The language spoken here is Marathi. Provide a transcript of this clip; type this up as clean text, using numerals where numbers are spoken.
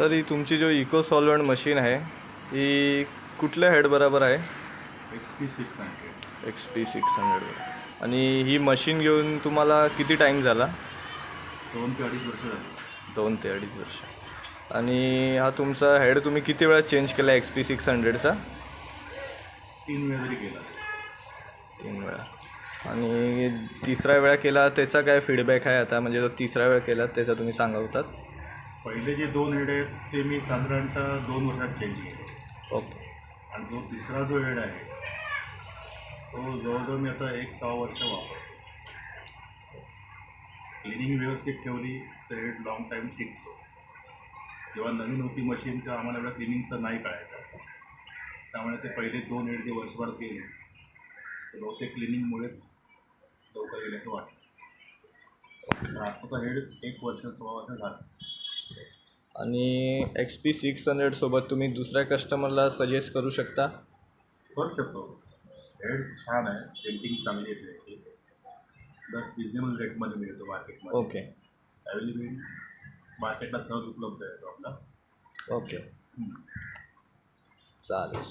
सर ही तुमची जो इको सॉल्व्हंट मशीन आहे ही कुठल्या हेड बरोबर आहे? XP 600. XP 600. आणि ही मशीन घेऊन तुम्हाला किती टाईम झाला? 2 ते 2.5 वर्ष झाली. 2 ते 2.5 वर्ष. आणि हा तुमचा हेड तुम्ही किती वेळा चेंज केला XP 600चा? 3 वेळा तरी केला. 3 वेळा. आणि तिसऱ्या वेळा केला त्याचा काय फीडबॅक आहे आता, म्हणजे जो तिसऱ्या वेळा केला त्याचा तुम्ही सांगा होतात? पहिले जे 2 हेड आहेत ते मी साधारणतः 2 वर्षात चेंज केले. ओके. आणि जो तिसरा जो हेड आहे तो जवळजवळ मी आता 1-6 वर्ष वापरतो. क्लिनिंग व्यवस्थित ठेवली तर हेड लॉंग टाईम टिकतो. जेव्हा नवीन होती मशीन तेव्हा आम्हाला एवढं क्लिनिंगचं नाही कळायचं. त्यामुळे ते पहिले 2 हेड जे वर्षभर केले ते बहुतेक क्लिनिंगमुळेच लवकर गेले असं वाटतं. आत्ताचा हेड 1 वर्ष 6 वर्ष झालं. आणि XP 600 सोबत तुम्ही दुसऱ्या कस्टमरला सजेस्ट करू शकता? करू शकतो. हेड छान आहे, पेंटिंग चांगली आहे त्याची, प्लस रिजनेबल रेटमध्ये मिळतो मार्केटमध्ये. ओके. अवेलेबल मार्केटला सहज उपलब्ध आहे तो आपला. ओके. चालेल.